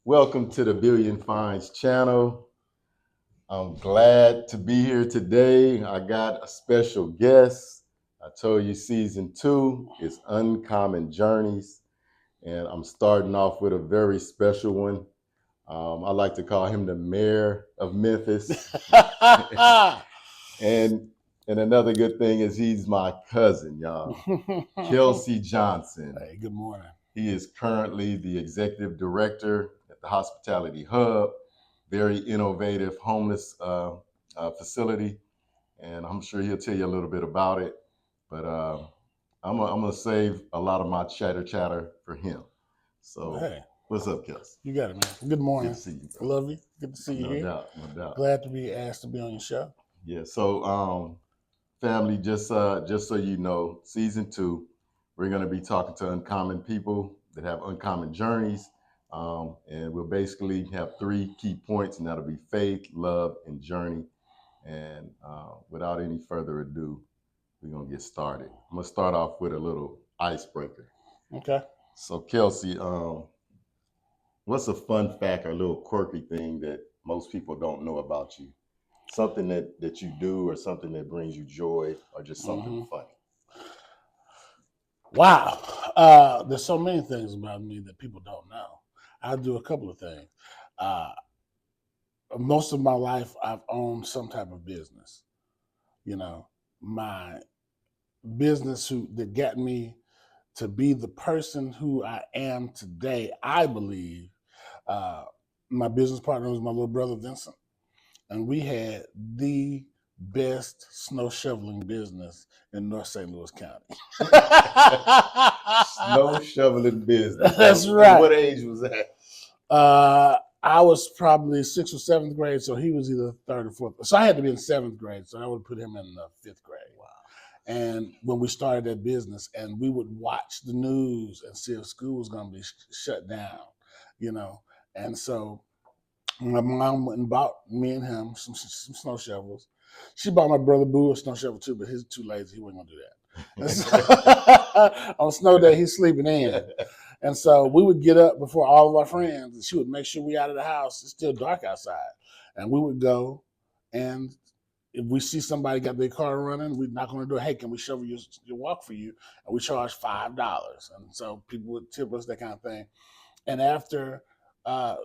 Welcome to the Billion Finds channel. I'm glad to be here today. I got a special guest. I told you season 2 is Uncommon Journeys, and I'm starting off with a very special one. I like to call him the mayor of Memphis. and and another good thing is he's my cousin, y'all. Kelcey Johnson. Hey, good morning. He is currently the executive director at the Hospitality Hub, very innovative homeless facility, and I'm sure he'll tell you a little bit about it. But I'm gonna save a lot of my chatter for him. So, Hey, what's up, Kels? you got it, man. Good morning. Good to see you, bro. Love you. Good to see you No here. doubt, no doubt. Glad to be asked to be on your show. Yeah. So, family, just so you know, season 2, we're gonna be talking to uncommon people that have uncommon journeys. And we'll basically have 3 key points, and that'll be faith, love, and journey. And without any further ado, we're gonna get started. I'm gonna start off with a little icebreaker. Okay. So, Kelcey, what's a fun fact or a little quirky thing that most people don't know about you? Something that you do, or something that brings you joy, or just something funny. Wow. There's so many things about me that people don't know. I do a couple of things. Most of my life, I've owned some type of business. You know, my business that got me to be the person who I am today, I believe. My business partner was my little brother, Vincent. And we had the best snow shoveling business in North St. Louis County. Snow shoveling business. That's right. What age was that? I was probably 6th or 7th grade, so he was either 3rd or 4th. So I had to be in 7th grade, so I would put him in the 5th grade. Wow. And when we started that business, and we would watch the news and see if school was going to be shut down, And so my mom went and bought me and him some snow shovels. She bought my brother Boo a snow shovel too, but he's too lazy. He wasn't going to do that. So, on snow day, he's sleeping in. And so we would get up before all of our friends, and she would make sure we out of the house. It's still dark outside. And we would go, and if we see somebody got their car running, we'd knock on the door. Hey, can we shovel your walk for you? And we charge $5. And so people would tip us, that kind of thing. And after the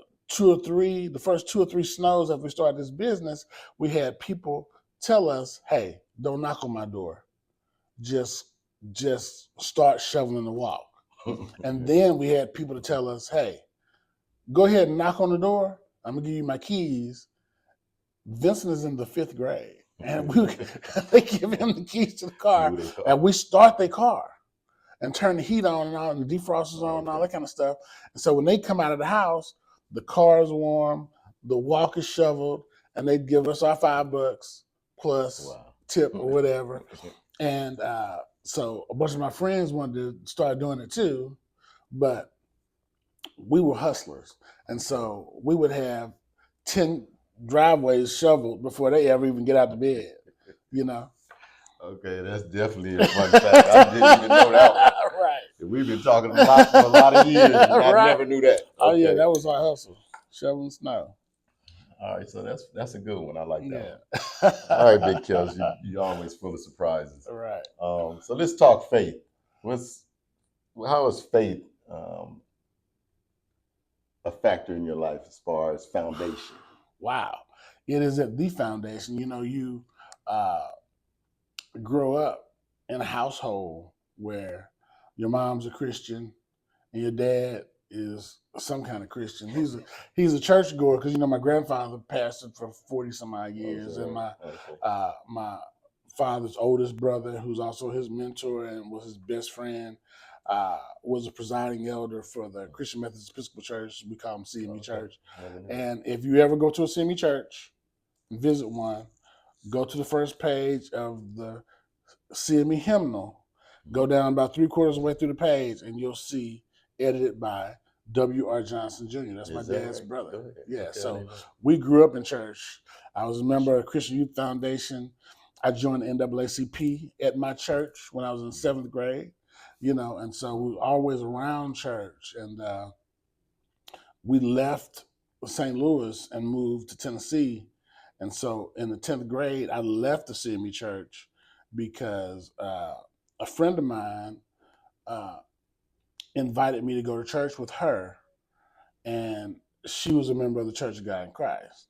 first 2 or 3 snows after we started this business, we had people tell us, hey, don't knock on my door. Just start shoveling the walk. And then we had people to tell us, hey, go ahead and knock on the door. I'm going to give you my keys. Vincent is in the 5th grade. And they give him the keys to the car, and we start their car and turn the heat on and all, and the defrosters on and all that kind of stuff. And so when they come out of the house, the car is warm, the walk is shoveled, and they'd give us our $5 plus tip or whatever. And so a bunch of my friends wanted to start doing it too, but we were hustlers. And so we would have 10 driveways shoveled before they ever even get out of bed, Okay, that's definitely a fun fact. I didn't even know that one. Right. We've been talking a lot for a lot of years, and I never knew that. Oh yeah, that was our hustle, shoveling snow. All right, so that's a good one. I like that one. All right, Big Kels, you always full of surprises. All right. So let's talk faith. How is faith a factor in your life as far as foundation? Wow, it is at the foundation. You grow up in a household where your mom's a Christian and your dad is some kind of Christian. He's a church goer because my grandfather pastored for 40 some odd years, and my father's oldest brother, who's also his mentor and was his best friend, was a presiding elder for the Christian Methodist Episcopal Church. We call them CME Church. And if you ever go to a CME church, visit one, go to the first page of the CME hymnal, go down about 3/4 of the way through the page, and you'll see edited by W.R. Johnson Jr. That's my dad's brother. Yeah, so we grew up in church. I was a member of Christian Youth Foundation. I joined the NAACP at my church when I was in 7th grade, and so we were always around church. And we left St. Louis and moved to Tennessee. And so in the 10th grade, I left the CME church because a friend of mine uh, invited me to go to church with her. And she was a member of the Church of God in Christ.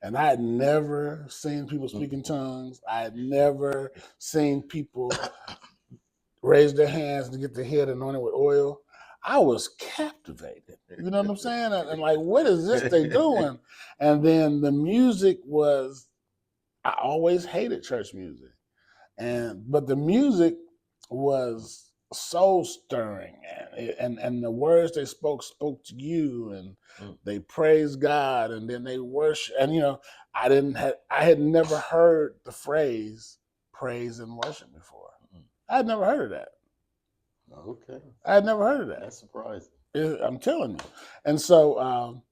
And I had never seen people speak in tongues. I had never seen people raise their hands to get their head anointed with oil. I was captivated. You know what I'm saying? And like, what is this they doing? And then the music was, I always hated church music. But the music was soul stirring, and the words they spoke to you, and they praised God, and then they worship. And I had never heard the phrase praise and worship before. I had never heard of that. Okay. I had never heard of that. That's surprising. I'm telling you. And so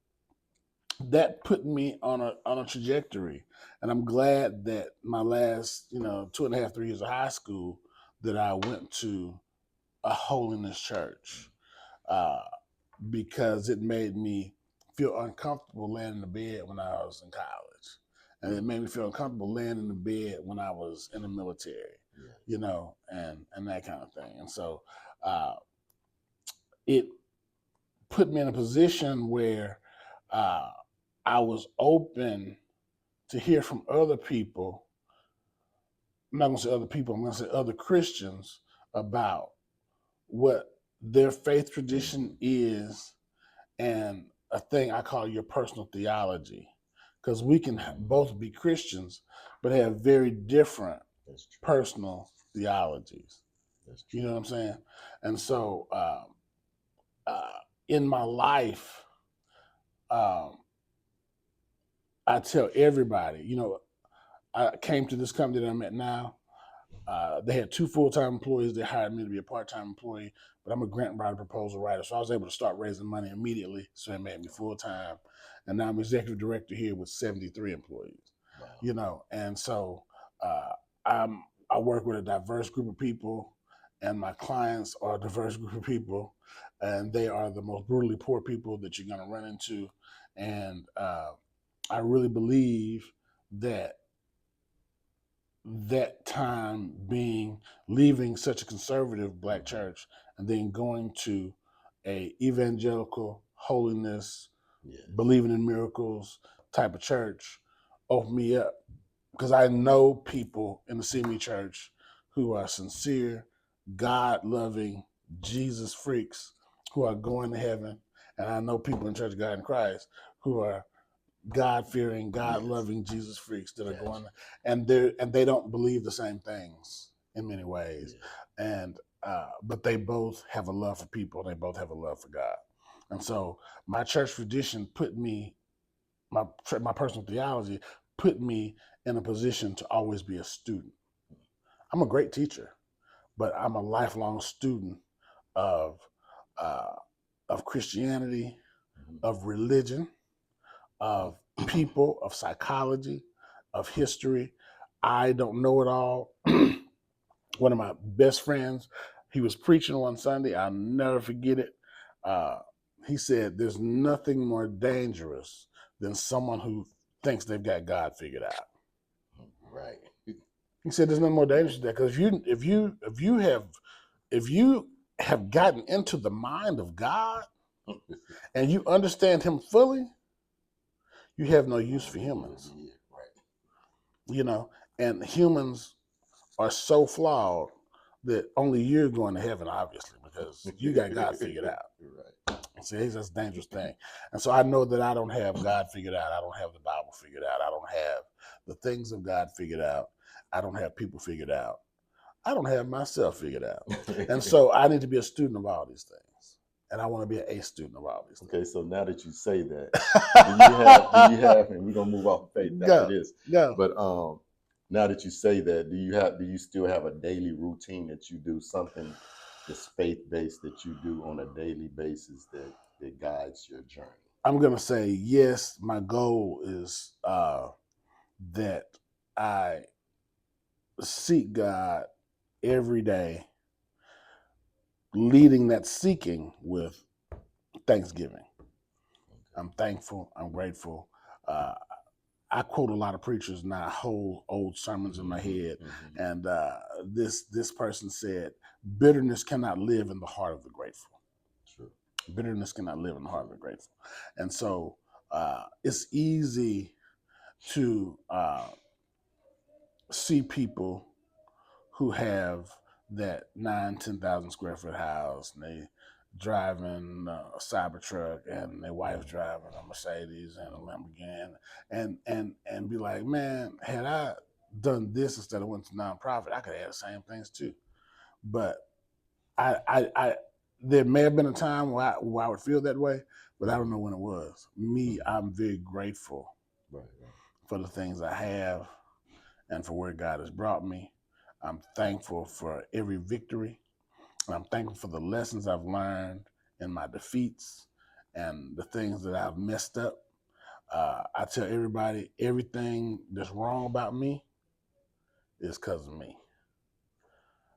that put me on a trajectory. And I'm glad that my last, 2.5, 3 years of high school, that I went to a holiness church, because it made me feel uncomfortable laying in the bed when I was in college. And it made me feel uncomfortable laying in the bed when I was in the military, and that kind of thing. And so it put me in a position where I was open to hear from other people. I'm not going to say other people, I'm going to say other Christians about what their faith tradition is, and a thing I call your personal theology. Because we can both be Christians, but have very different personal theologies. You know what I'm saying? And so in my life, I tell everybody, I came to this company that I'm at now. They had 2 full-time employees. They hired me to be a part-time employee, but I'm a grant writer, proposal writer, so I was able to start raising money immediately. So they made me full-time, and now I'm executive director here with 73 employees. Wow. And so I work with a diverse group of people, and my clients are a diverse group of people, and they are the most brutally poor people that you're going to run into. And I really believe that time leaving such a conservative black church and then going to a evangelical holiness, believing in miracles type of church opened me up, because I know people in the CME church who are sincere, God loving, Jesus freaks who are going to heaven, and I know people in Church of God in Christ who are God-fearing, God-loving Jesus freaks that are going, and they don't believe the same things in many ways, and but they both have a love for people. They both have a love for God, and so my church tradition put me, my personal theology put me in a position to always be a student. I'm a great teacher, but I'm a lifelong student of uh, of Christianity, of religion, of people, of psychology, of history. I don't know it all. One of my best friends, he was preaching one Sunday. I'll never forget it. He said, "There's nothing more dangerous than someone who thinks they've got God figured out." Right. He said, "There's nothing more dangerous than that, because if you have gotten into the mind of God and you understand Him fully, you have no use for humans." And humans are so flawed that only you're going to heaven, obviously, because you got God figured out. Right. See, that's a dangerous thing. And so I know that I don't have God figured out. I don't have the Bible figured out. I don't have the things of God figured out. I don't have people figured out. I don't have myself figured out. And so I need to be a student of all these things. And I want to be an A student of all these things. Okay, so now that you say that, do you have, and we're gonna move off of faith after this. Go. But now that you say that, do you still have a daily routine that you do, something that's faith-based that you do on a daily basis that guides your journey? I'm gonna say yes. My goal is that I seek God every day, leading that seeking with thanksgiving. I'm thankful. I'm grateful. Uh, I quote a lot of preachers, not whole old sermons in my head. And this person said, bitterness cannot live in the heart of the grateful. True. Bitterness cannot live in the heart of the grateful. And so it's easy to see people who have that 10,000 square foot house, and they driving a Cybertruck, and their wife driving a Mercedes and a Lamborghini, and be like, man, had I done this instead of went to nonprofit, I could have had the same things too. But I there may have been a time where I would feel that way, but I don't know when it was. Me, I'm very grateful for the things I have and for where God has brought me. I'm thankful for every victory. And I'm thankful for the lessons I've learned in my defeats and the things that I've messed up. I tell everybody, everything that's wrong about me is because of me.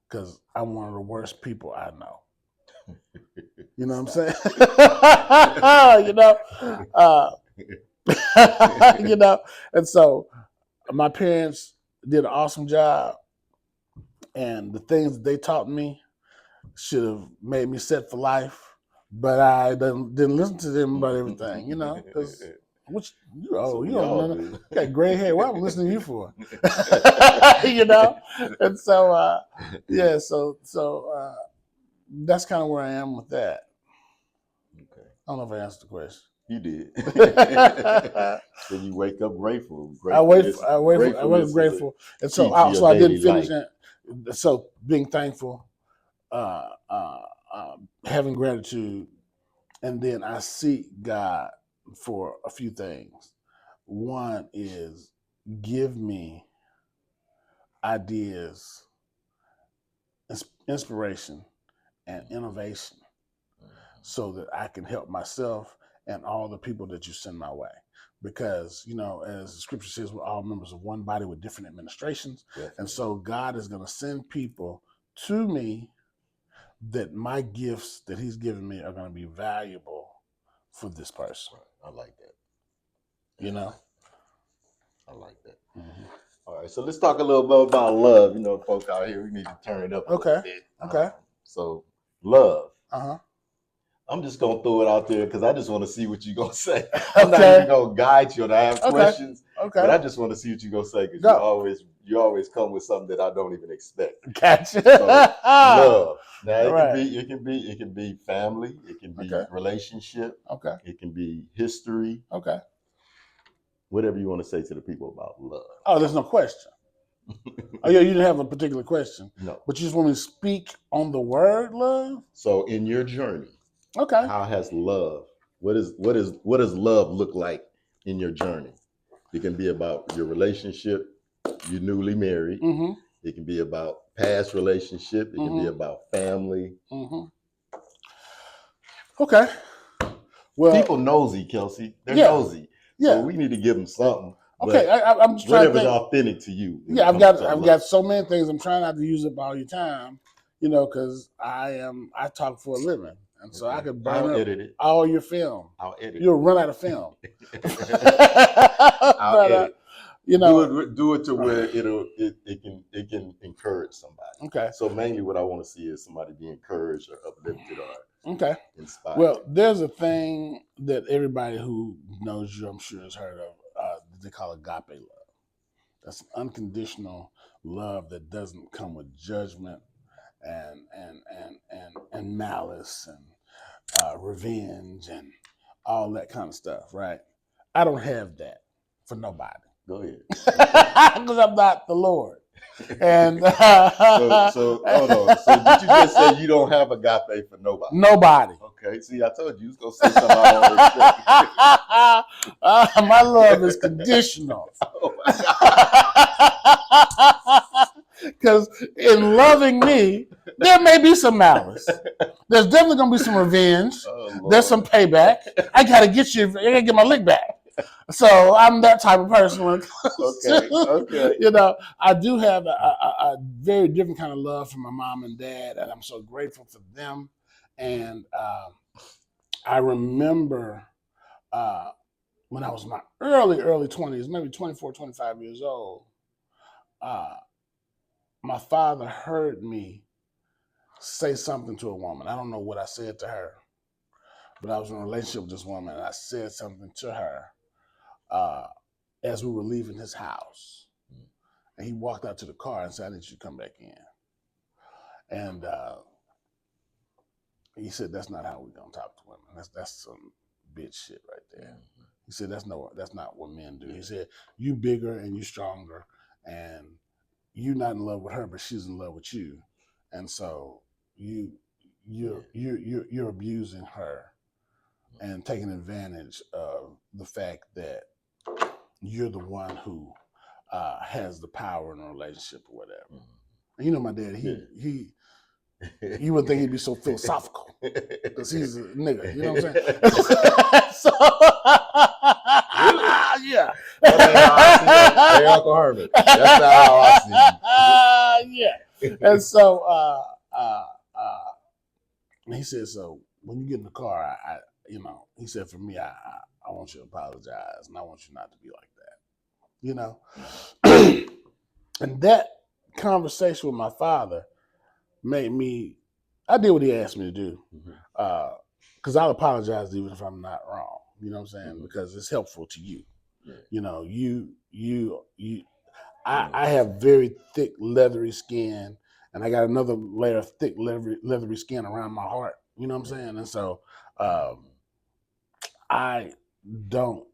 Because I'm one of the worst people I know. You know what I'm saying? You know, you know, and so my parents did an awesome job, and the things that they taught me should have made me set for life, but I didn't listen to them about everything, you know, because which you don't know, you got gray hair. What am I listening to you for? You know, and so yeah, so that's kind of where I am with that. Okay. I don't know if I answered the question. You did. So you wake up grateful. I wake grateful, and so I didn't finish that. So being thankful, having gratitude, and then I seek God for a few things. One is give me ideas, inspiration, and innovation so that I can help myself and all the people that you send my way. Because, you know, as the scripture says, we're all members of one body with different administrations. Definitely. And so God is going to send people to me that my gifts that he's given me are going to be valuable for this person. Right. I like that. You know? I like that. Mm-hmm. All right, so let's talk a little bit about love. You know, folk out here, we need to turn it up a little bit. Okay. So, love. Uh-huh. I'm just going to throw it out there because I just want to see what you're going to say. I'm not even going to guide you and I have questions. Okay. But I just want to see what you're going to say because you always come with something that I don't even expect. Gotcha. So, love. Now, it can be family. It can be relationship. Okay. It can be history. Okay. Whatever you want to say to the people about love. Oh, there's no question. Oh, yeah, you didn't have a particular question. No. But you just want me to speak on the word love? So in your journey, okay, how has love, what does love look like in your journey? It can be about your relationship, you're newly married. Mm-hmm. It can be about past relationship. It can be about family. Mm-hmm. Okay. Well, people nosy, Kelcey. They're nosy. Yeah. So we need to give them something. Okay, I'm just trying whatever's authentic to you. Yeah, I've got so many things. I'm trying not to use up all your time, you know, because I talk for a living, and so I could burn up all your film. I'll edit. You'll run out of film. I'll edit. You know, do it to where it can encourage somebody. Okay. So mainly, what I want to see is somebody be encouraged or uplifted or inspired. Well, there's a thing that everybody who knows you, I'm sure, has heard of. They call agape love. That's an unconditional love that doesn't come with judgment and malice and revenge and all that kind of stuff, right? I don't have that for nobody. Go ahead. Because I'm not the Lord. And so hold on. So did you just say you don't have agape for nobody? Nobody. Okay. See, I told you was gonna say something I don't expect. My love is conditional. Because in loving me, there may be some malice. There's definitely gonna be some revenge. There's some payback. I gotta get you. I gotta get my lick back. So I'm that type of person. Okay. You know, I do have a very different kind of love for my mom and dad, and I'm so grateful for them. And I remember when I was in my early 20s, maybe 24, 25 years old, my father heard me say something to a woman. I don't know what I said to her, but I was in a relationship with this woman, and I said something to her as we were leaving his house. And he walked out to the car and said, "I need you to come back in." And he said, "That's not how we're gonna talk to women. That's some bitch shit right there." He said, that's not what men do." He said, "You bigger and you stronger, and you're not in love with her, but she's in love with you, and so you're abusing her and taking advantage of the fact that you're the one who has the power in a relationship or whatever." And you know, my dad, he you wouldn't think he'd be so philosophical because he's a nigga. You know what I'm saying? So, yeah. That ain't how I see it. Hey, Uncle Herman. That's not how I see it. Yeah. And so he said, "So when you get in the car, he said, for me, I want you to apologize, and I want you not to be like that." You know? And that conversation with my father made me, I did what he asked me to do. Because I'll apologize even if I'm not wrong. You know what I'm saying? Because it's helpful to you. Yeah. You know, I have very thick, leathery skin, and I got another layer of thick, leathery skin around my heart. You know what I'm saying? And so I don't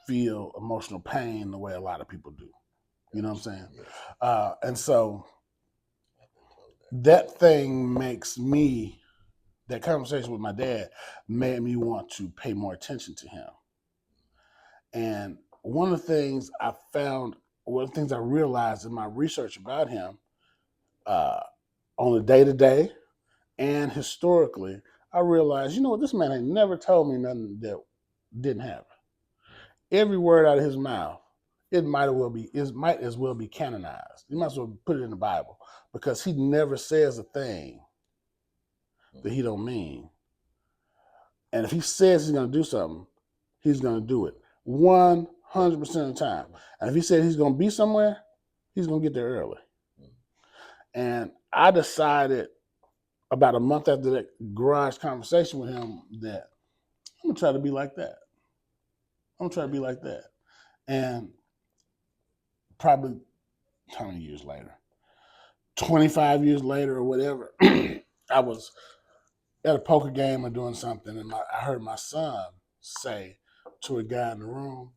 feel emotional pain the way a lot of people do. You know what I'm saying? And so that thing makes me, that conversation with my dad made me want to pay more attention to him. And one of the things I realized in my research about him on a day-to-day and historically, I realized, you know what, this man had never told me nothing that didn't happen. Every word out of his mouth, it might as well be canonized. You might as well put it in the Bible, because he never says a thing that he don't mean. And if he says he's going to do something, he's going to do it 100% of the time. And if he said he's going to be somewhere, he's going to get there early. And I decided about a month after that garage conversation with him that I'm going to try to be like that. I'm going to try to be like that. And probably, how many years later? 25 years later or whatever, I was at a poker game or doing something, and I heard my son say to a guy in the room,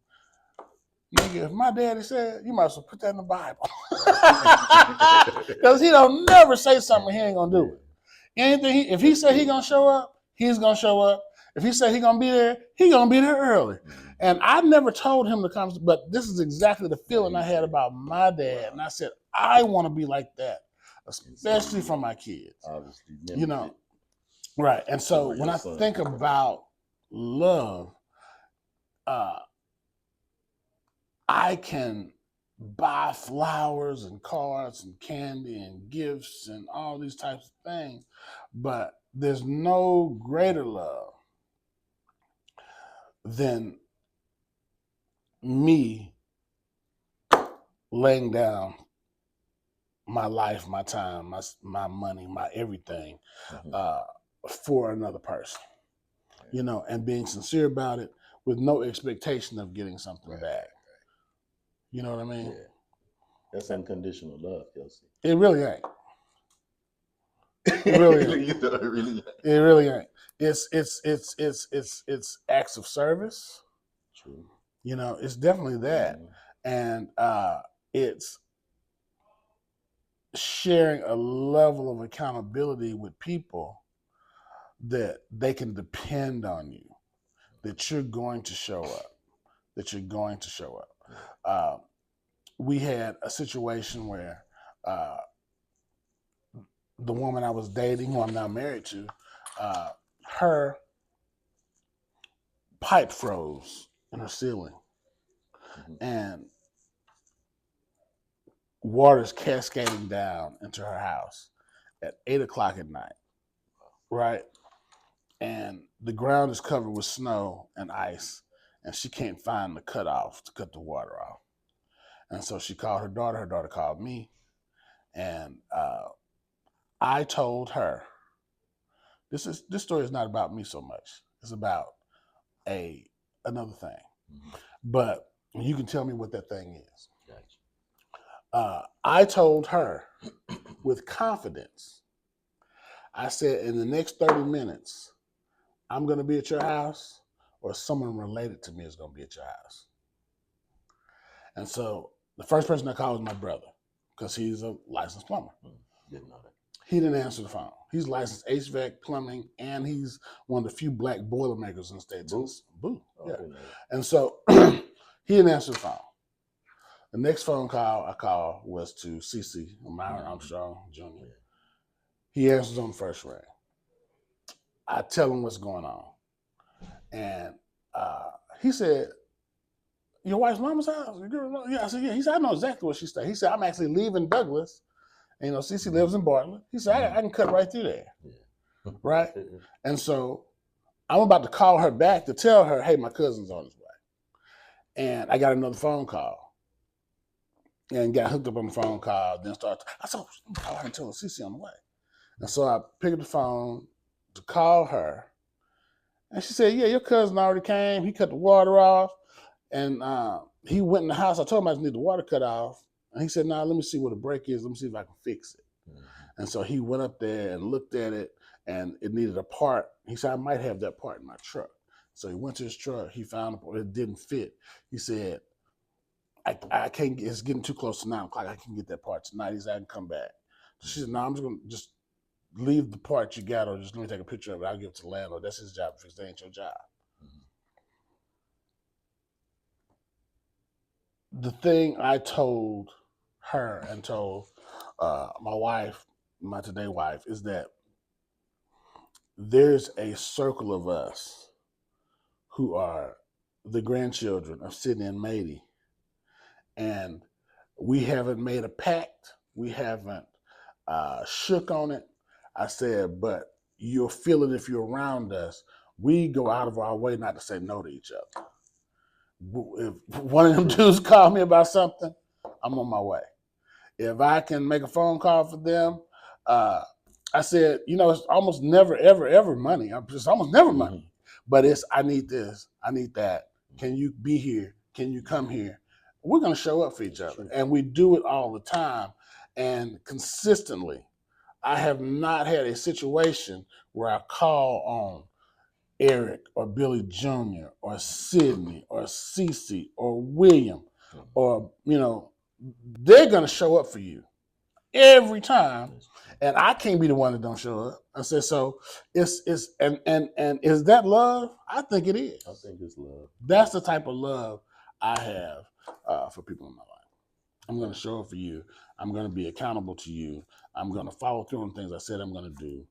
"Nigga, if my daddy said, you might as well put that in the Bible." Because he don't never say something he ain't gonna do it. Anything, if he said he gonna show up, he's gonna show up. If he said he gonna be there early. And I never told him the conversation, but this is exactly the feeling I had about my dad. And I said, I want to be like that, especially for my kids. You know, right. And so when I think about love, I can buy flowers and cards and candy and gifts and all these types of things, but there's no greater love than me laying down my life, my time, my money, my everything for another person, you know, and being sincere about it with no expectation of getting something back. You know what I mean? Yeah. That's unconditional love, Kelcey. It really ain't. It really ain't. It really ain't. It's acts of service. True. You know, it's definitely that. And it's sharing a level of accountability with people that they can depend on you, that you're going to show up, we had a situation where the woman I was dating, who I'm now married to, her pipe froze in her ceiling, and water's cascading down into her house at 8:00 at night, right? And the ground is covered with snow and ice, and she can't find the cutoff to cut the water off. And so she called her daughter. Her daughter called me, and I told her, this story is not about me so much. It's about another thing. But you can tell me what that thing is. I told her with confidence, I said, in the next 30 minutes, I'm going to be at your house, or someone related to me is going to be at your house. And so the first person I called was my brother, because he's a licensed plumber. Didn't know that. He didn't answer the phone. He's licensed HVAC, plumbing, and he's one of the few black boilermakers in the state. Boo. Oh, Yeah. I didn't know that. And so he didn't answer the phone. The next phone call I called was to CC, Myron Armstrong Jr. He answers on the first ring. I tell him what's going on. And he said, your wife's mama's house? Yeah, I said, yeah. He said, I know exactly where she stays. He said, I'm actually leaving Douglas. And, CC lives in Bartlett. He said, I can cut right through there. Yeah. Right? And so I'm about to call her back to tell her, hey, my cousin's on his way. And I got another phone call. And got hooked up on the phone call. Then I said, call her and tell her CC on the way. And so I picked up the phone to call her. And she said, yeah, your cousin already came. He cut the water off. And he went in the house. I told him I just need the water cut off. And he said, let me see what the break is. Let me see if I can fix it. Mm-hmm. And so he went up there and looked at it, and it needed a part. He said, I might have that part in my truck. So he went to his truck. He found it didn't fit. He said, I can't, it's getting too close to 9 o'clock. I can get that part tonight. He said, I can come back. So she said, no, I'm just going to just leave the part you got, or just let me take a picture of it. I'll give it to the landlord. That's his job to fix. That ain't your job. Mm-hmm. The thing I told her and told my wife, my today wife, is that there's a circle of us who are the grandchildren of Sydney and Mady, and we haven't made a pact. We haven't shook on it. I said, but you'll feel it if you're around us. We go out of our way not to say no to each other. If one of them dudes call me about something, I'm on my way. If I can make a phone call for them, I said, it's almost never, ever, ever money. It's almost never money. But it's, I need this, I need that. Can you be here? Can you come here? We're going to show up for each other. And we do it all the time and consistently. I have not had a situation where I call on Eric or Billy Jr. or Sydney or Cece or William, or, they're going to show up for you every time. And I can't be the one that don't show up. I said, so it's and is that love? I think it is. I think it's love. That's the type of love I have for people in my life. I'm going to show up for you. I'm going to be accountable to you. I'm going to follow through on things I said I'm going to do.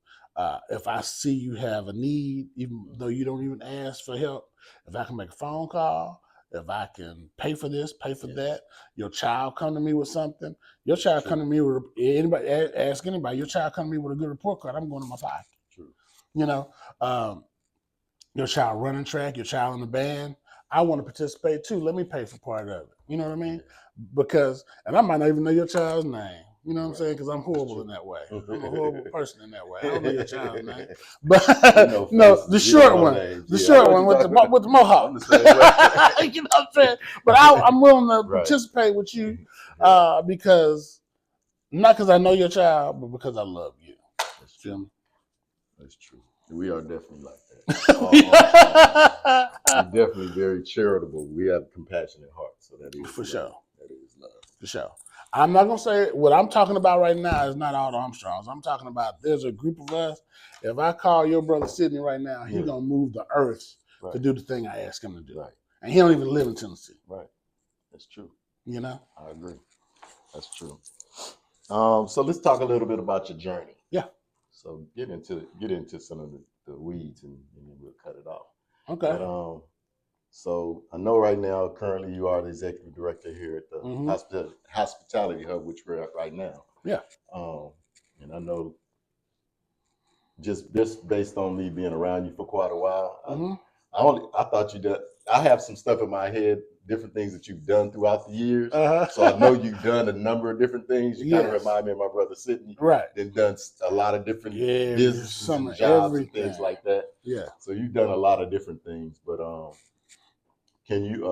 If I see you have a need, even though you don't even ask for help, if I can make a phone call, if I can pay for this, pay for that, your child come to me with something, your child come to me with anybody, ask anybody, your child come to me with a good report card, I'm going to my pocket. True. Your child running track, your child in the band, I want to participate too. Let me pay for part of it. You know what I mean? Because, and I might not even know your child's name. You know what I'm saying? Because I'm horrible in that way. I'm a horrible person in that way. I don't know your child's name. But no, the short one. The short one with the mohawk. You know what I'm saying? But I'm willing to participate with you because, not because I know your child, but because I love you. That's true. That's true. We are definitely like that. We're definitely very charitable. We have compassionate hearts. So that is for love. Sure. That is love. For sure. I'm not going to say what I'm talking about right now is not all the Armstrongs. I'm talking about there's a group of us. If I call your brother Sydney right now, he's going to move the earth to do the thing I asked him to do. Right. And he don't even live in Tennessee. Right. That's true. I agree. That's true. So let's talk a little bit about your journey. Yeah. So get into some of the weeds and then we'll cut it off. Okay. But, so I know right now, currently you are the executive director here at the Hospitality Hub, which we're at right now. Yeah. And I know just based on me being around you for quite a while, I thought you did. I have some stuff in my head, different things that you've done throughout the years. Uh-huh. So I know you've done a number of different things. You kind of Yes. remind me of my brother Sidney. Right. Then done a lot of different Yeah, businesses some and of jobs and things everything. like that. Yeah. So you've done a lot of different things. But can you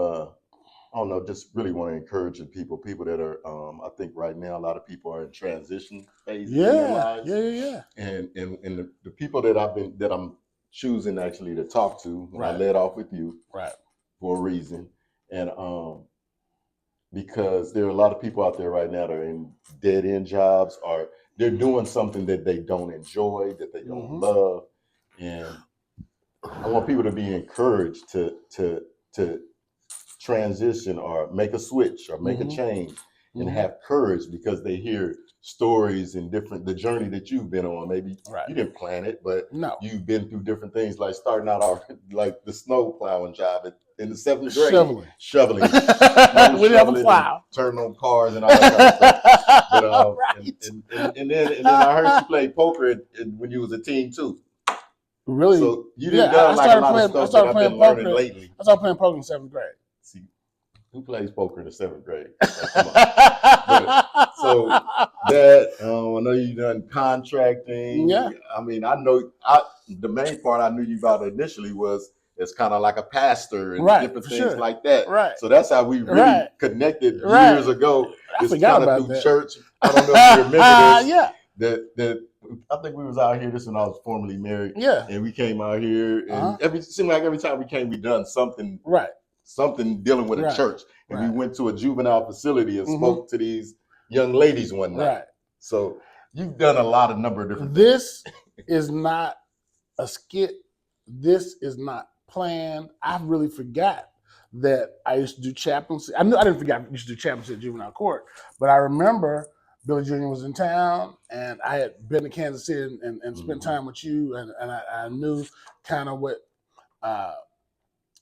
I don't know, just really want to encourage the people that are I think right now a lot of people are in transition phases in their Yeah. lives. Yeah. And the people that I'm choosing actually to talk to, and I Right. led off with you Right. for a reason. And because there are a lot of people out there right now that are in dead end jobs, or they're doing something that they don't enjoy, that they don't love. And I want people to be encouraged to transition or make a switch or make a change and have courage, because they hear stories and the journey that you've been on. Maybe Right. you didn't plan it, but No. you've been through different things, like starting out like the snow plowing job in the 7th grade, shoveling, we have a plow, turning on cars and all that kind of stuff. But right. and then I heard you play poker when you was a teen too. Really? So you didn't done like a lot of stuff that I've been learning lately. I started playing poker in 7th grade. See, who plays poker in the 7th grade? Like, come on. So that I know you done contracting. Yeah. I mean, I know the main part I knew you about initially was it's kind of like a pastor and different things like that. Right. So that's how we really connected years ago. I forgot about through that. Church. I don't know if you remember this. Yeah. That I think we was out here. This when I was formerly married. Yeah. And we came out here, and it seemed like every time we came, we done something. Right. Something dealing with a church. And we went to a juvenile facility and spoke to these young ladies one night. Right. So you've done a lot of number of different things. This is not a skit. This is not planned. I really forgot that I used to do chaplaincy. I didn't forget I used to do chaplaincy at juvenile court, but I remember Billy Jr. was in town, and I had been to Kansas City and spent time with you, and I knew kind of what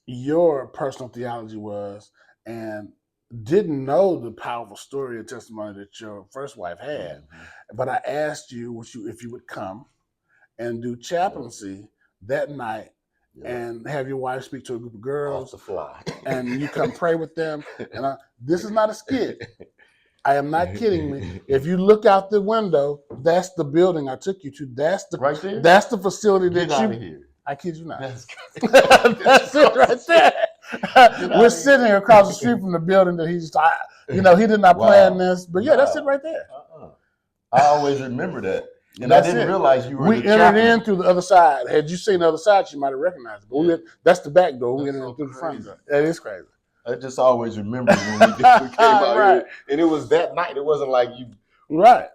your personal theology was, and didn't know the powerful story and testimony that your first wife had. But I asked you if you would come and do chaplaincy that night and have your wife speak to a group of girls. Off the fly. And you come pray with them. And this is not a skit. I am not kidding me. If you look out the window, that's the building I took you to. That's the right there. That's the facility Get that out of here. I kid you not. That's it right there. We're sitting here across the street from the building that he did not plan this, but that's it right there. I always remember that. And I didn't realize you were We entered in through the other side. Had you seen the other side, you might have recognized it. But that's the back door. We entered in through the front door. That is crazy. I just always remember when we came out here. And it was that night. It wasn't like you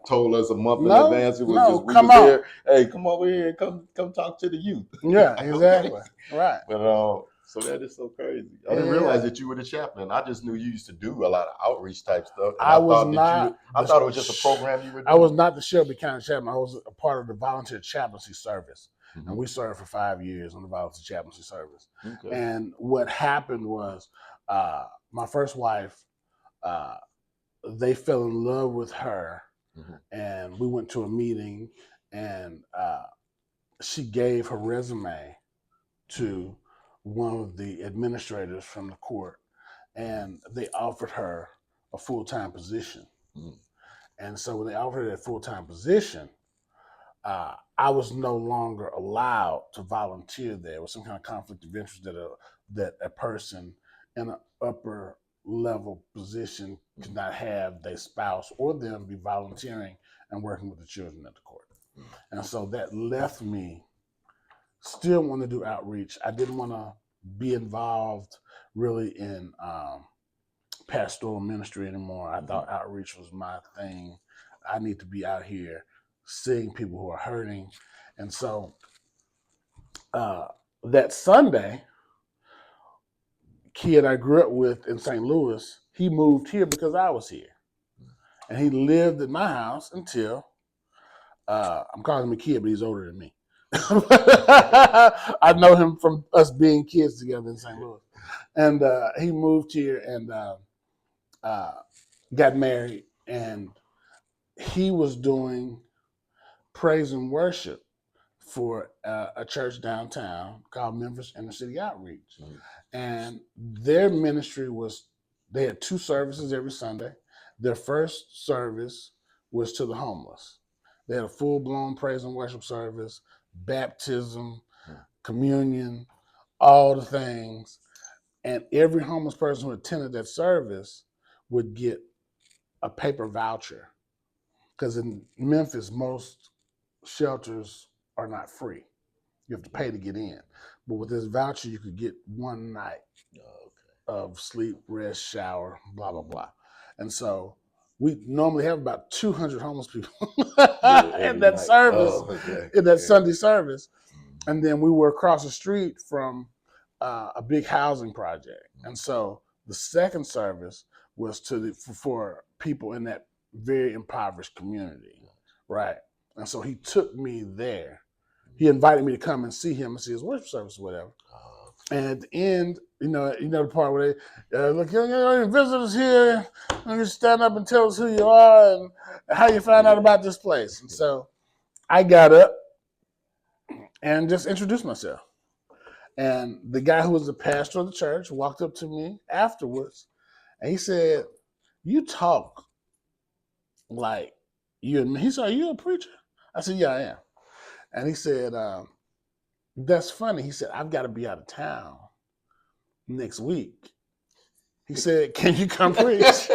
told us a month in advance. It was just we was there. Hey, come over here and come talk to the youth. Yeah, exactly. Right. But so that is so crazy. I didn't realize that you were the chaplain. I just knew you used to do a lot of outreach type stuff. I thought it was just a program you were doing. I was not the Shelby County chaplain. I was a part of the volunteer chaplaincy service. And we served for 5 years on the volunteer chaplaincy service. Okay. And what happened was my first wife, they fell in love with her. And we went to a meeting, and she gave her resume to one of the administrators from the court, and they offered her a full-time position. And so when they offered her that full-time position, I was no longer allowed to volunteer there. It was some kind of conflict of interest that a person in an upper level position could not have their spouse or them be volunteering and working with the children at the court. And so that left me still want to do outreach. I didn't want to be involved really in pastoral ministry anymore. I thought outreach was my thing. I need to be out here seeing people who are hurting. And so that Sunday, kid I grew up with in St. Louis, he moved here because I was here. And he lived at my house until, I'm calling him a kid, but he's older than me. I know him from us being kids together in St. Louis. And he moved here and got married. And he was doing praise and worship for a church downtown called Memphis Inner City Outreach. Mhm. And their ministry was, they had 2 services every Sunday. Their first service was to the homeless. They had a full-blown praise and worship service, baptism, communion, all the things. And every homeless person who attended that service would get a paper voucher. Because in Memphis, most shelters are not free. You have to pay to get in. But with this voucher, you could get one night of sleep, rest, shower, blah, blah, blah. And so we normally have about 200 homeless people in that service, in that Sunday service. And then we were across the street from a big housing project. And so the second service was for people in that very impoverished community, right? And so he took me there. He invited me to come and see him and see his worship service or whatever. And at the end, you know the part where they look, visitors here, and you stand up and tell us who you are and how you found out about this place. And so I got up and just introduced myself. And the guy who was the pastor of the church walked up to me afterwards, and he said, "You talk like you." He said, "Are you a preacher?" I said, "Yeah, I am." And he said, "That's funny." He said, "I've got to be out of town next week." He said, "Can you come preach?"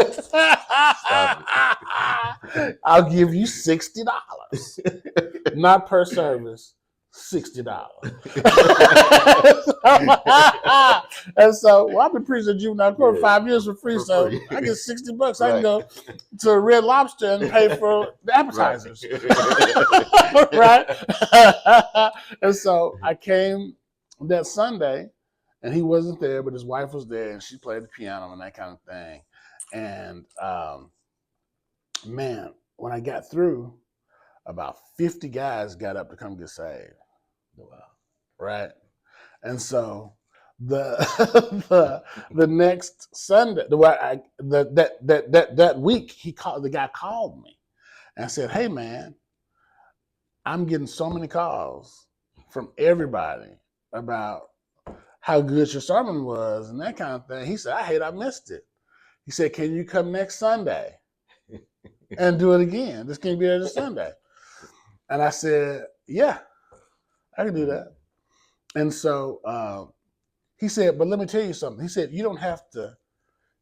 I'll give you $60, not per service. $60. And so, well, I've been preaching at juvenile court 5 years for free, so I get $60. I can go to Red Lobster and pay for the appetizers. Right? And so I came that Sunday, and he wasn't there, but his wife was there, and she played the piano and that kind of thing. And man, when I got through, about 50 guys got up to come get saved. Wow. Right? And so the next Sunday, that week, the guy called me and said, "Hey man, I'm getting so many calls from everybody about how good your sermon was and that kind of thing." He said, "I hate I missed it." He said, "Can you come next Sunday and do it again? This can be there this Sunday." And I said, "Yeah, I can do that." And so he said, "But let me tell you something." He said, "You don't have to."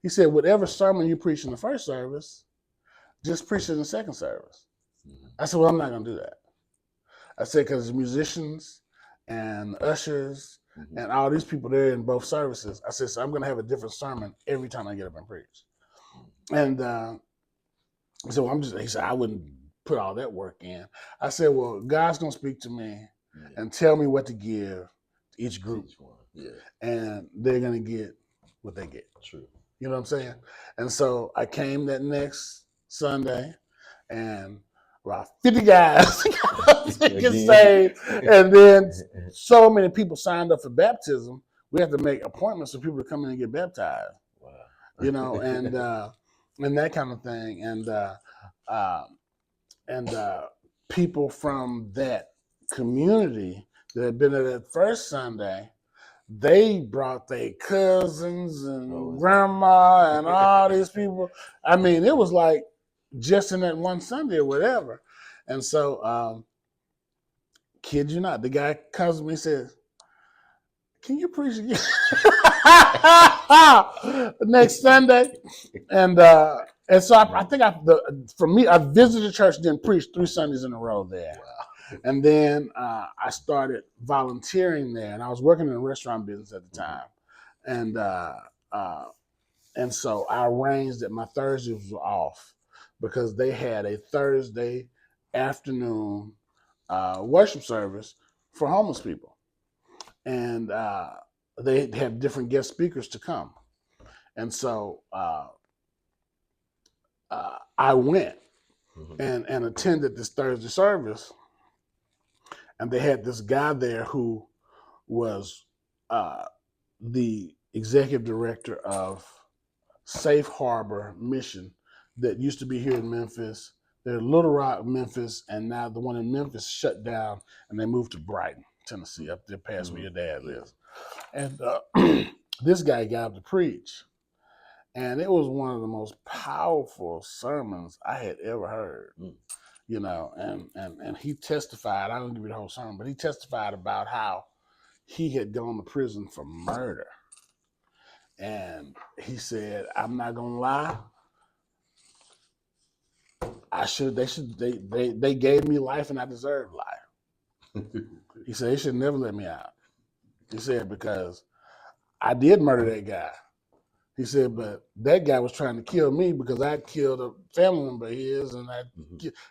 He said, "Whatever sermon you preach in the first service, just preach it in the second service." I said, "Well, I'm not going to do that." I said, "Because musicians and ushers and all these people there in both services." I said, "So I'm going to have a different sermon every time I get up and preach." And so he said, "I wouldn't put all that work in." I said, "Well, God's going to speak to me and tell me what to give to each group. And they're going to get what they get." True. You know what I'm saying? And so I came that next Sunday, and about 50 guys get saved. And then so many people signed up for baptism, we have to make appointments for people to come in and get baptized. Wow. You know, and that kind of thing. And people from that community that had been there that first Sunday, they brought their cousins and grandma and all these people. I mean, it was like just in that one Sunday or whatever. And so, kid you not, the guy comes to me and says, "Can you preach again?" Next Sunday. And so I think for me, I visited church, then preached 3 Sundays in a row there. Wow. And then I started volunteering there, and I was working in the restaurant business at the time. And so I arranged that my Thursdays were off because they had a Thursday afternoon worship service for homeless people. And they had different guest speakers to come. And so I went and attended this Thursday service. And they had this guy there who was the executive director of Safe Harbor Mission that used to be here in Memphis, They're Little Rock, Memphis, and now the one in Memphis shut down, and they moved to Brighton, Tennessee, up there past where your dad lives. And this guy got up to preach, and it was one of the most powerful sermons I had ever heard. You know, and he testified. I don't give you the whole sermon, but he testified about how he had gone to prison for murder. And he said, "I'm not gonna lie. They gave me life and I deserved life." He said, "They should never let me out." He said, "Because I did murder that guy." He said, "But that guy was trying to kill me because I killed a family member of his, and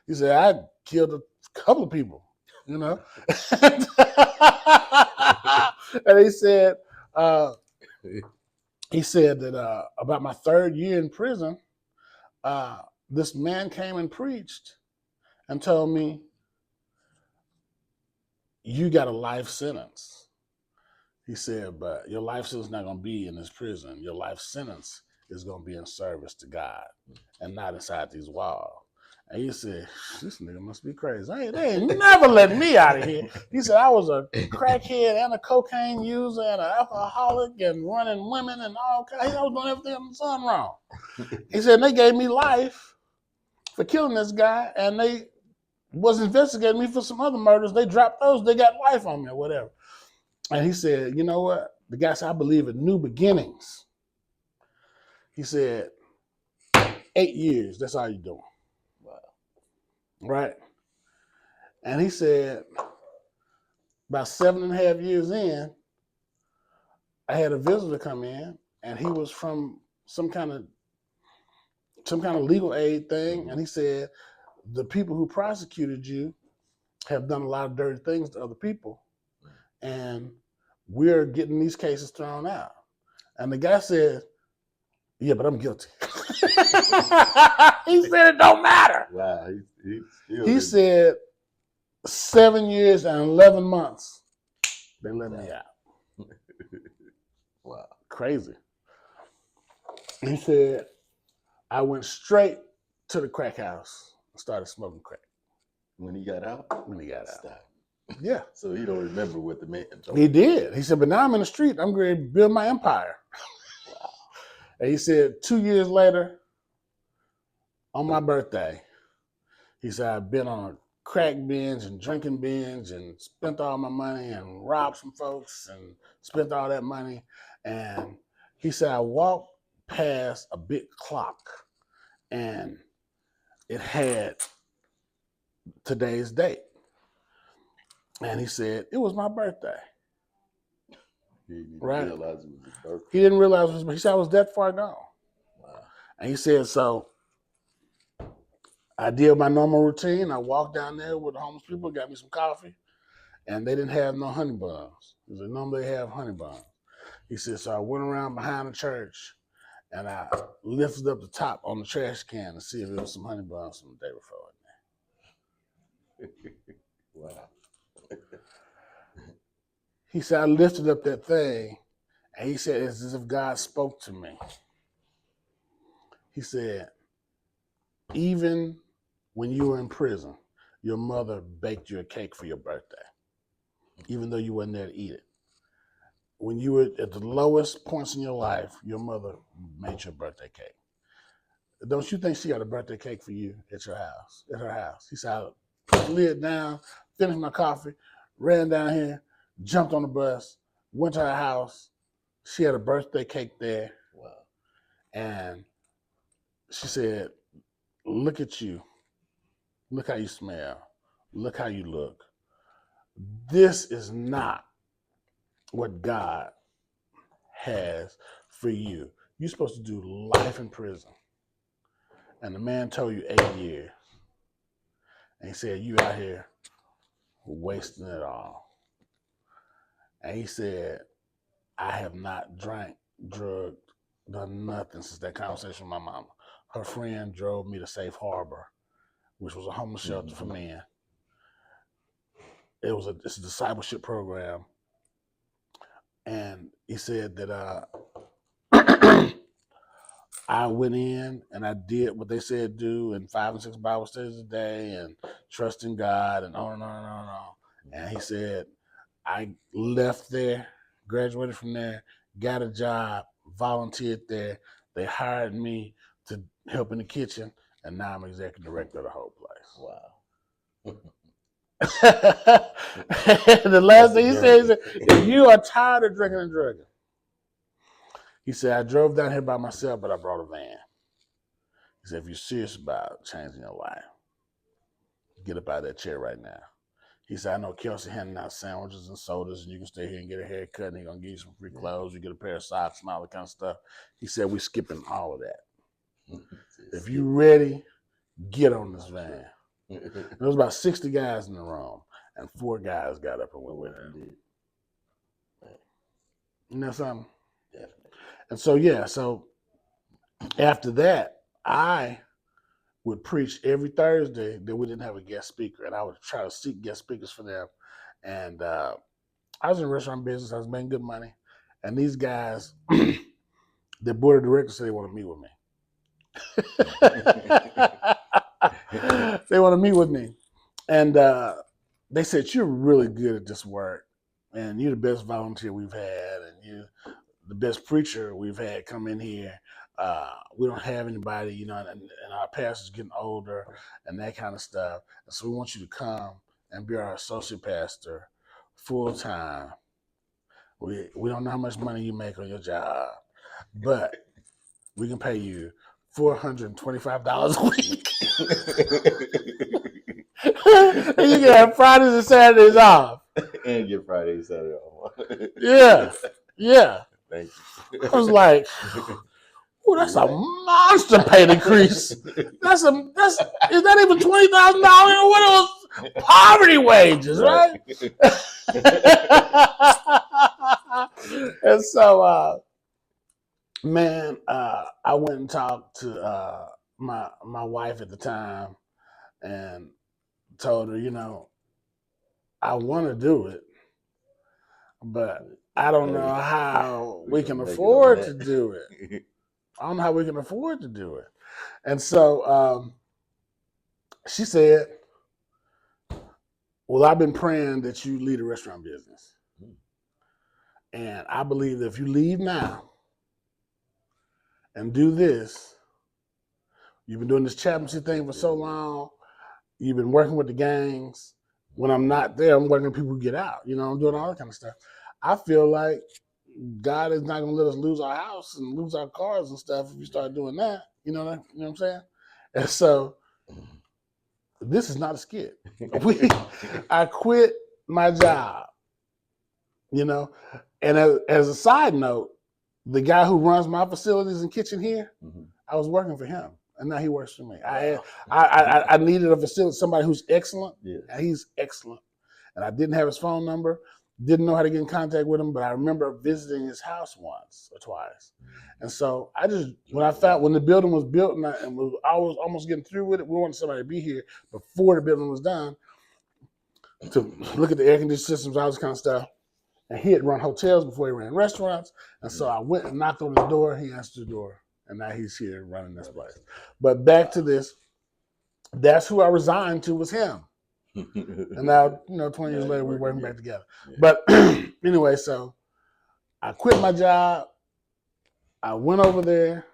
he said I killed a couple of people, you know." And he said that about my third year in prison, this man came and preached and told me, "You got a life sentence." He said, "But your life sentence is not going to be in this prison. Your life sentence is going to be in service to God and not inside these walls." And he said, "This nigga must be crazy. They ain't never let me out of here." He said, "I was a crackhead and a cocaine user and an alcoholic and running women and all kinds. I was doing everything under the sun wrong." He said, "They gave me life for killing this guy, and they was investigating me for some other murders. They dropped those. They got life on me or whatever." And he said, "You know what?" The guy said, "I believe in new beginnings." He said, 8 years, that's all you're doing. Wow. Right? And he said, about 7.5 years in, I had a visitor come in, and he was from some kind of legal aid thing. And he said, "The people who prosecuted you have done a lot of dirty things to other people, and we're getting these cases thrown out." And the guy said, "Yeah, but I'm guilty." He said, "It don't matter." Wow, He said, 7 years and 11 months, they let me out. Wow. Crazy. He said, "I went straight to the crack house and started smoking crack." When he got out? When he got out. Stop. Yeah. So he don't remember what the man told He did. He said, "But now I'm in the street. I'm going to build my empire." Wow. And he said, 2 years later, on my birthday, he said, "I've been on a crack binge and drinking binge and spent all my money and robbed some folks and spent all that money." And he said, "I walked past a big clock and it had today's date." And he said, "It was my birthday." He didn't right? realize it was his birthday. He didn't realize it was, he said, "I was that far gone." Wow. And he said, "So I did my normal routine. I walked down there with the homeless people, got me some coffee, and they didn't have no honey buns. He said, normally they have honey buns." He said, "So I went around behind the church and I lifted up the top on the trash can to see if there was some honey buns from the day before in there." Wow. He said, "I lifted up that thing, and he said, it's as if God spoke to me." He said, "Even when you were in prison, your mother baked you a cake for your birthday, even though you wasn't there to eat it. When you were at the lowest points in your life, your mother made your birthday cake. Don't you think she got a birthday cake for you at your house, at her house?" He said, "I put the lid down, finished my coffee, ran down here, jumped on the bus, went to her house. She had a birthday cake there." Wow. And she said, "Look at you. Look how you smell. Look how you look. This is not what God has for you. You're supposed to do life in prison." And the man told you 8 years. And he said, "You out here wasting it all." And he said, "I have not drank, drugged, done nothing since that conversation with my mama. Her friend drove me to Safe Harbor, which was a homeless shelter for men. It's a discipleship program." And he said that I went in and I did what they said do, and 5 and 6 Bible studies a day, and trusting God, and on and on and on and on. And he said, I left there, graduated from there, got a job, volunteered there. They hired me to help in the kitchen, and now I'm executive director of the whole place. Wow. The last thing he said, if you are tired of drinking and drugging, he said, I drove down here by myself, but I brought a van. He said, if you're serious about changing your life, get up out of that chair right now. He said, I know Kelcey handing out sandwiches and sodas, and you can stay here and get a haircut, and he's going to give you some free clothes, you get a pair of socks and all that kind of stuff. He said, we're skipping all of that. If you're ready, get on this van. There was about 60 guys in the room, and 4 guys got up and went with him. You know something? Definitely. And so, so after that, I would preach every Thursday that we didn't have a guest speaker, and I would try to seek guest speakers for them. And I was in the restaurant business. I was making good money. And these guys, the board of directors said they want to meet with me. They want to meet with me. And they said, you're really good at this work. And you're the best volunteer we've had. And you're the best preacher we've had come in here. We don't have anybody, you know, and our pastor's getting older and that kind of stuff. And so we want you to come and be our associate pastor full time. We don't know how much money you make on your job, but we can pay you $425 a week. And you can have Fridays and Saturdays off. And get Friday and Saturday off. Yeah. Thank you. I was like, oh, that's a monster pay increase. Is that even $20,000 or what else? Poverty wages, right? And so, man, I went and talked to my wife at the time and told her, you know, I want to do it, but I don't know how we can afford to do it. I don't know how we can afford to do it. And so she said, well, I've been praying that you lead a restaurant business. And I believe that if you leave now and do this, you've been doing this chaplaincy thing for so long, you've been working with the gangs. When I'm not there, I'm working with people who get out. You know, I'm doing all that kind of stuff. I feel like God is not going to let us lose our house and lose our cars and stuff if we start doing that. You know what I'm saying? And so this is not a skit. I quit my job, you know, and as a side note, the guy who runs my facilities and kitchen here, I was working for him, and now he works for me. I needed a facility, somebody who's excellent. Yeah. And he's excellent, and I didn't have his phone number, didn't know how to get in contact with him, but I remember visiting his house once or twice. And so I just, when the building was built and I was almost getting through with it, we wanted somebody to be here before the building was done to look at the air conditioning systems, all this kind of stuff. And he had run hotels before he ran restaurants. And so I went and knocked on his door. He answered the door. And now he's here running this place. But back to this, that's who I resigned to, was him. And now, 20 years later, we're working back together. But anyway, so I quit my job. I went over there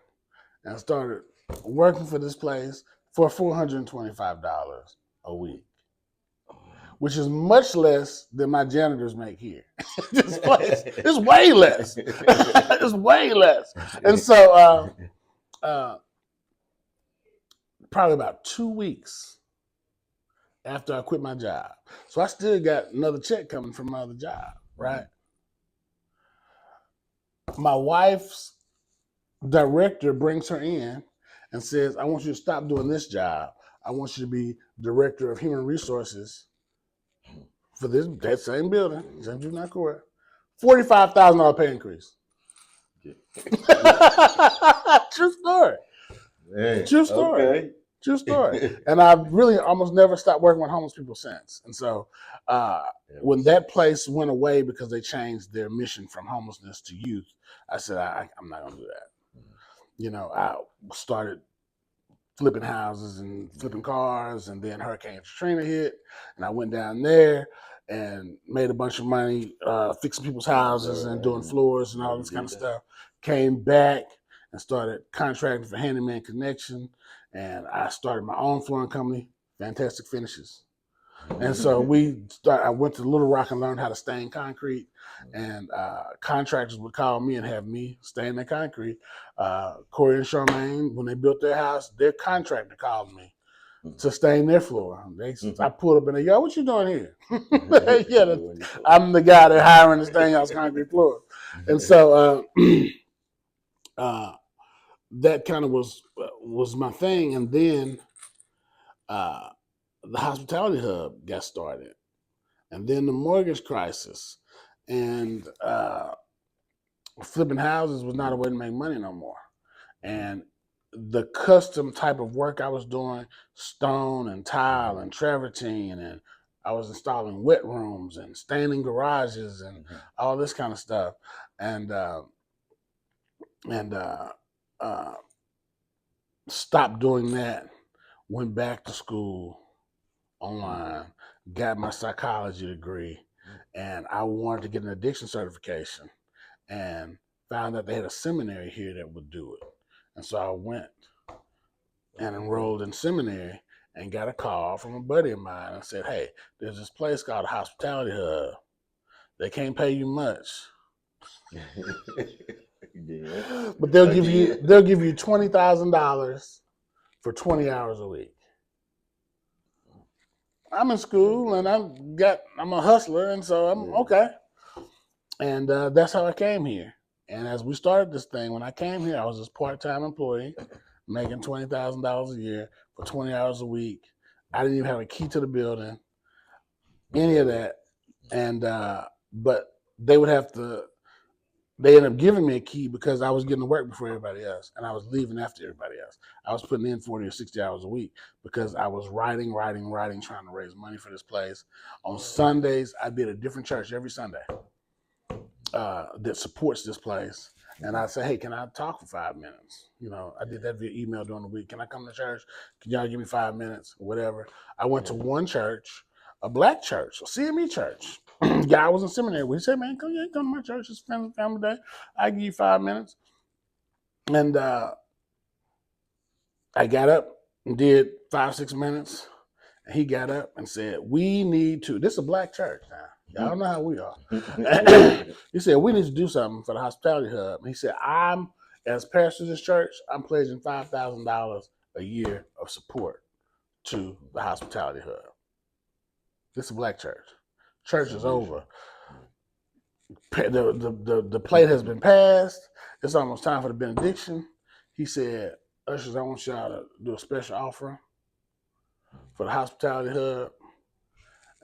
and started working for this place for $425 a week, which is much less than my janitors make here. This place is way less. It's way less. And so probably about 2 weeks after I quit my job. So I still got another check coming from my other job, right? My wife's director brings her in and says, I want you to stop doing this job. I want you to be director of human resources for that same building, St. Juvenile Court. $45,000 pay increase. True story. Man, true story. Okay. True story. And I've really almost never stopped working with homeless people since. And so when that place went away because they changed their mission from homelessness to youth, I said, I'm not going to do that. I started flipping houses and flipping cars, and then Hurricane Katrina hit, and I went down there and made a bunch of money fixing people's houses and doing floors and all this kind of stuff. Came back and started contracting for Handyman Connection, and I started my own flooring company, Fantastic Finishes. And so I went to Little Rock and learned how to stain concrete. And contractors would call me and have me stain the concrete. Corey and Charmaine, when they built their house, their contractor called me to stain their floor. I pulled up in the yard. What you doing here? I'm the guy they're hiring to stain y'all's concrete floor. And so that kind of was my thing. And then the hospitality hub got started, and then the mortgage crisis, and flipping houses was not a way to make money no more. And the custom type of work I was doing, stone and tile and travertine, and I was installing wet rooms and staining garages and all this kind of stuff, and stopped doing that. Went back to school online, got my psychology degree, and I wanted to get an addiction certification, and found that they had a seminary here that would do it. And so I went and enrolled in seminary and got a call from a buddy of mine and said, "Hey, there's this place called a Hospitality Hub. They can't pay you much, but they'll give you $20,000 for 20 hours a week." I'm in school and I'm a hustler, and so I'm okay. And that's how I came here. And as we started this thing, when I came here, I was this part-time employee making $20,000 a year for 20 hours a week. I didn't even have a key to the building, any of that. And but they ended up giving me a key because I was getting to work before everybody else, and I was leaving after everybody else. I was putting in 40 or 60 hours a week because I was writing, trying to raise money for this place. On Sundays, I'd be at a different church every Sunday that supports this place. And I'd say, "Hey, can I talk for 5 minutes?" I did that via email during the week. "Can I come to church? Can y'all give me 5 minutes?" Or whatever. I went to one church, a black church, a CME church. Guy was in seminary. We said, "Man, come to my church. It's family day. I give you 5 minutes." And I got up and did 5-6 minutes. And he got up and said, "We need to." This is a black church now. Y'all know how we are. He said, "We need to do something for the hospitality hub." And he said, as pastor of this church, I'm pledging $5,000 a year of support to the hospitality hub. This is a black church. Church is over. The plate has been passed. It's almost time for the benediction. He said, "Ushers, I want y'all to do a special offering for the hospitality hub."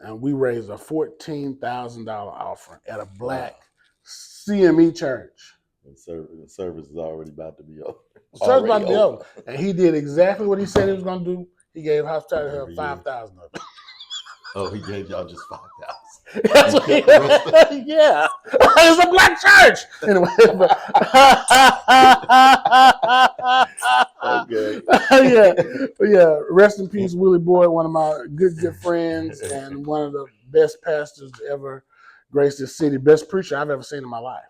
And we raised a $14,000 offering at a black CME church. The service is already about to be over. Church about to be over. And he did exactly what he said he was going to do. He gave hospitality hub 5,000 of it. Oh, he gave y'all just 5,000. That's what yeah. It's a black church. Anyway. Okay. Yeah. Rest in peace, Willie Boyd, one of my good friends and one of the best pastors to ever grace this city, best preacher I've ever seen in my life.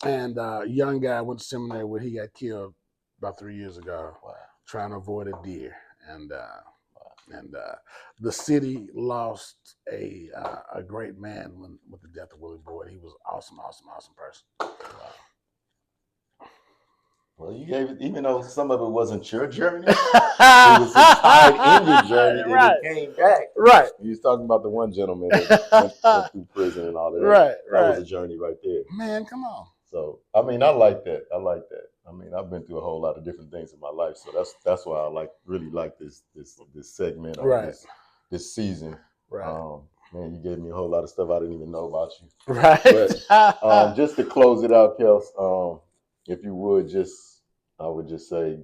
And a young guy went to seminary where he got killed about 3 years ago, trying to avoid a deer. And the city lost a great man with the death of Willie Boyd. He was awesome person. Well, you gave it, even though some of it wasn't your journey, it was tied in your journey, and it came back. Right. You was talking about the one gentleman that went through prison and all that. Right. That was a journey right there. Man, come on. So, I mean, I like that. I mean, I've been through a whole lot of different things in my life, so that's why I really like this segment or this season. Right. Man, you gave me a whole lot of stuff I didn't even know about you. Right. But just to close it out, Kels, if you would I would just say,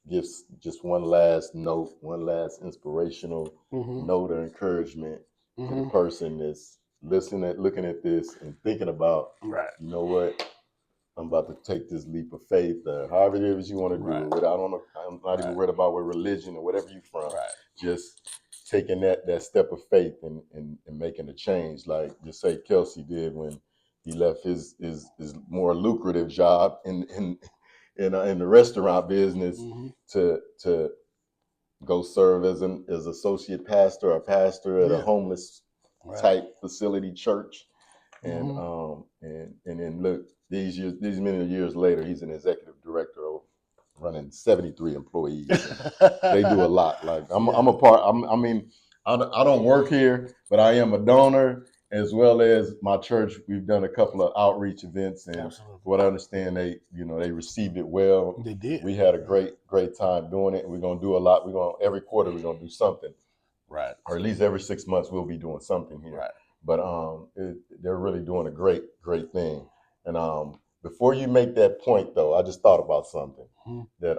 give just one last note, one last inspirational note or encouragement to the person that's looking at this and thinking about, you know what, I'm about to take this leap of faith. However it is you want to do Right. it. I don't know. I'm not even Right. worried about what religion or whatever you from. Right. Just taking that step of faith and making a change, like just say Kelcey did when he left his more lucrative job in the restaurant business Mm-hmm. to go serve as associate pastor or pastor at a Yeah. homeless Right. type facility church. And Mm-hmm. and then look, these many years later, he's an executive director of running 73 employees. They do a lot. Like I'm a part. I mean, I don't work here, but I am a donor as well as my church. We've done a couple of outreach events, and Absolutely. what I understand, they received it well. They did. We had a great time doing it. We're gonna do a lot. Every quarter we're gonna do something. Right. Or at least every 6 months we'll be doing something here. Right. But they're really doing a great thing. And before you make that point though, I just thought about something that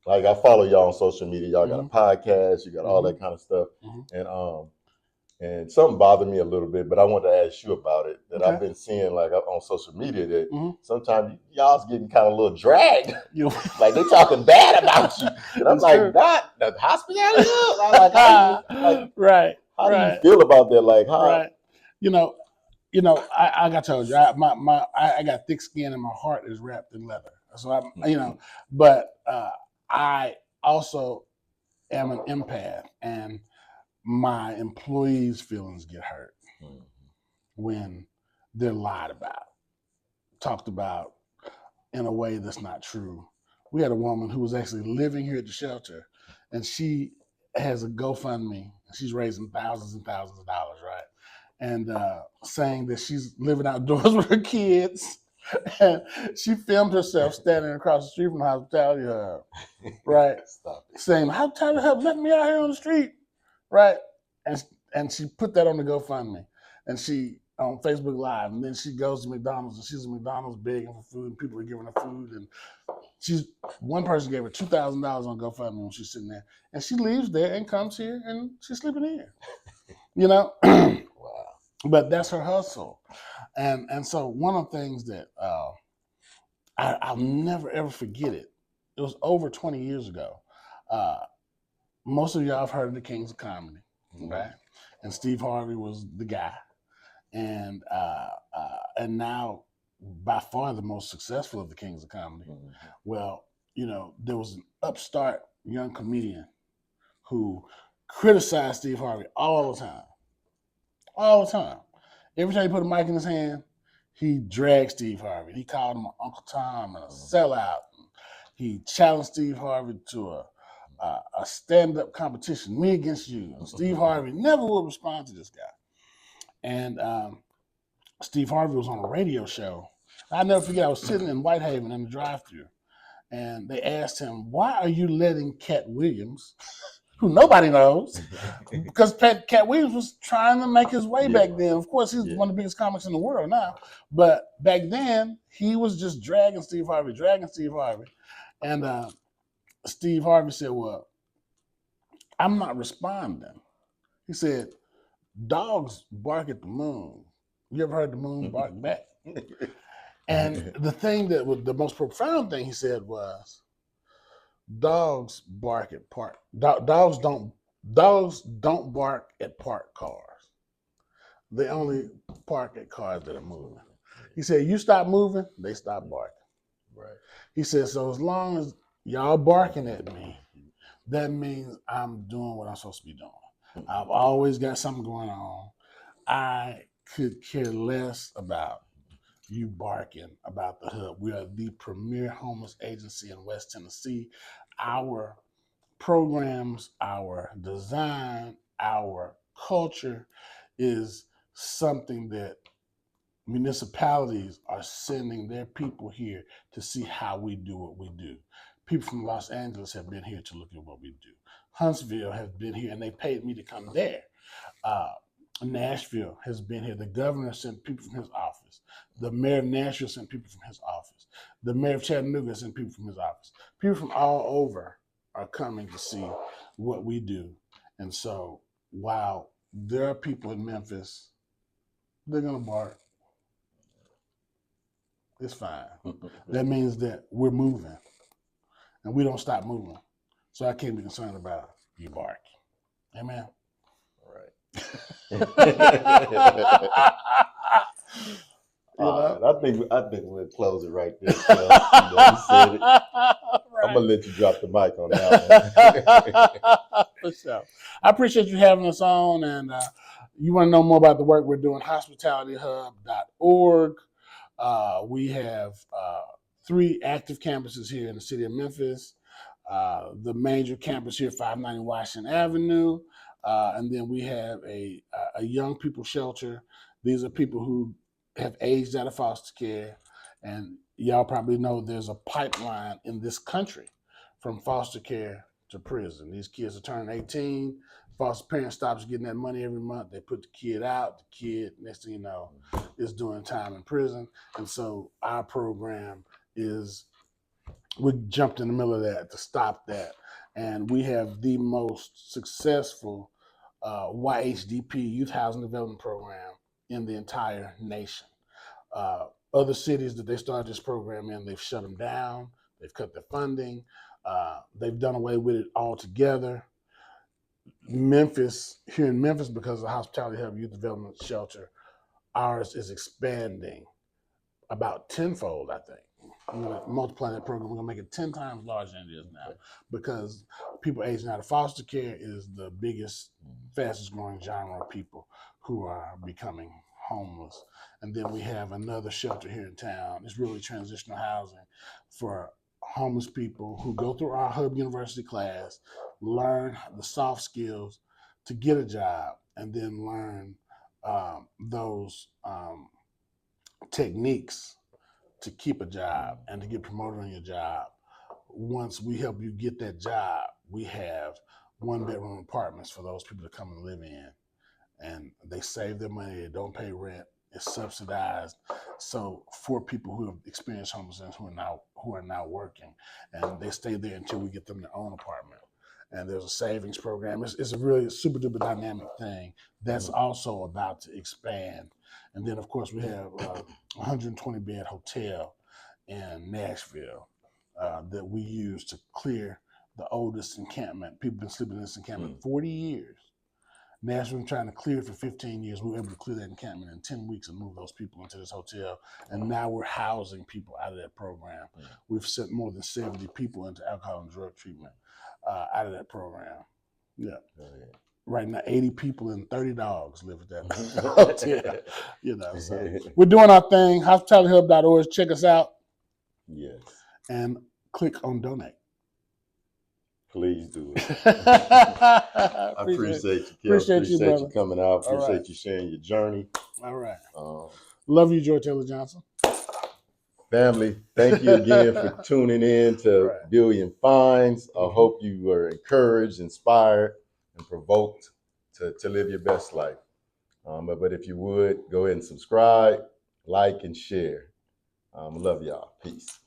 like I follow y'all on social media. Y'all got a podcast, you got all that kind of stuff, and something bothered me a little bit, but I wanted to ask you about it. That I've been seeing like on social media that sometimes y'all's getting kind of a little dragged, like they talking bad about you, and I'm like, not the hospitality. Right. How do you feel about that? Like, how? Right. You know, I got told you, I got thick skin and my heart is wrapped in leather. So I'm, but I also am an empath, and my employees' feelings get hurt when they're lied about, talked about in a way that's not true. We had a woman who was actually living here at the shelter, and she has a GoFundMe. She's raising thousands and thousands of dollars, right? And saying that she's living outdoors with her kids. And she filmed herself standing across the street from the hospitality hub, right? Saying, "How tired of help? Let me out here on the street," right? And she put that on the GoFundMe, and she on Facebook Live, and then she goes to McDonald's, and she's at McDonald's begging for food, and people are giving her food, and one person gave her $2,000 on GoFundMe when she's sitting there, and she leaves there and comes here, and she's sleeping here, Wow. But that's her hustle, and so one of the things that I'll never ever forget it. It was over 20 years ago. Most of y'all have heard of the Kings of Comedy, right? And Steve Harvey was the guy, and now by far the most successful of the Kings of Comedy. Well, there was an upstart young comedian who criticized Steve Harvey all the time. All the time. Every time he put a mic in his hand, he dragged Steve Harvey. He called him Uncle Tom and a sellout. He challenged Steve Harvey to a stand-up competition, me against you. And Steve Harvey never would respond to this guy. And Steve Harvey was on a radio show. I never forget, I was sitting in Whitehaven in the drive-thru, and they asked him, "Why are you letting Cat Williams," who nobody knows, because Cat Williams was trying to make his way back then. Of course, he's one of the biggest comics in the world now, but back then he was just dragging Steve Harvey. And Steve Harvey said, "Well, I'm not responding." He said, "Dogs bark at the moon. You ever heard the moon bark back?" And the thing that was the most profound thing he said was, "Dogs bark at park. Dogs don't bark at parked cars. They only park at cars that are moving." He said, "You stop moving, they stop barking." Right. He said, "So as long as y'all barking at me, that means I'm doing what I'm supposed to be doing. I've always got something going on. I could care less about you barking about the hub. We are the premier homeless agency in West Tennessee. Our programs, our design, our culture is something that municipalities are sending their people here to see how we do what we do. People from Los Angeles have been here to look at what we do. Huntsville has been here, and they paid me to come there. Nashville has been here. The governor sent people from his office. The mayor of Nashville sent people from his office. The mayor of Chattanooga sent people from his office. People from all over are coming to see what we do. And so while there are people in Memphis, they're going to bark. It's fine. That means that we're moving, and we don't stop moving. So I can't be concerned about you barking. Amen. All right. You know? I think we'll close it right there. Kel. You know, you said it. I'm gonna let you drop the mic on that one. For sure. I appreciate you having us on, and you want to know more about the work we're doing, hospitalityhub.org. We have 3 active campuses here in the city of Memphis. The major campus here, 590 Washington Avenue. And then we have a young people shelter. These are people who have aged out of foster care. And y'all probably know there's a pipeline in this country from foster care to prison. These kids are turning 18. Foster parent stops getting that money every month. They put the kid out. The kid, next thing you know, is doing time in prison. And so our program is, we jumped in the middle of that to stop that. And we have the most successful YHDP, Youth Housing Development Program, in the entire nation. Other cities that they started this program in, they've shut them down. They've cut their funding. They've done away with it altogether. Memphis, here in Memphis, because of the Hospitality Hub Youth Development Shelter, ours is expanding about tenfold, I think. I'm going to multiply that program. We're going to make it 10 times larger than it is now, because people aging out of foster care is the biggest, fastest growing genre of people who are becoming homeless. And then we have another shelter here in town. It's really transitional housing for homeless people who go through our Hub University class, learn the soft skills to get a job, and then learn those techniques to keep a job and to get promoted on your job. Once we help you get that job, we have 1-bedroom apartments for those people to come and live in. And they save their money, they don't pay rent, it's subsidized. So for people who have experienced homelessness who are now working, and they stay there until we get them their own apartment. And there's a savings program. It's a really super duper dynamic thing that's also about to expand. And then, of course, we have a 120 bed hotel in Nashville that we use to clear the oldest encampment. People have been sleeping in this encampment 40 years. Nashville been trying to clear it for 15 years. We were able to clear that encampment in 10 weeks and move those people into this hotel. And now we're housing people out of that program. We've sent more than 70 people into alcohol and drug treatment out of that program. Yeah. Right now, 80 people and 30 dogs live at that hotel. You know, so we're doing our thing. Hospitalityhub.org. Check us out. Yes. And click on donate. Please do it. I appreciate you, Kelcey. Appreciate you coming out. All Appreciate right. you sharing your journey. All right. Love you, Joy Taylor Johnson. Family, thank you again for tuning in to Billion Finds. I hope you were encouraged, inspired, and provoked to live your best life. But if you would, go ahead and subscribe, like, and share. Love y'all. Peace.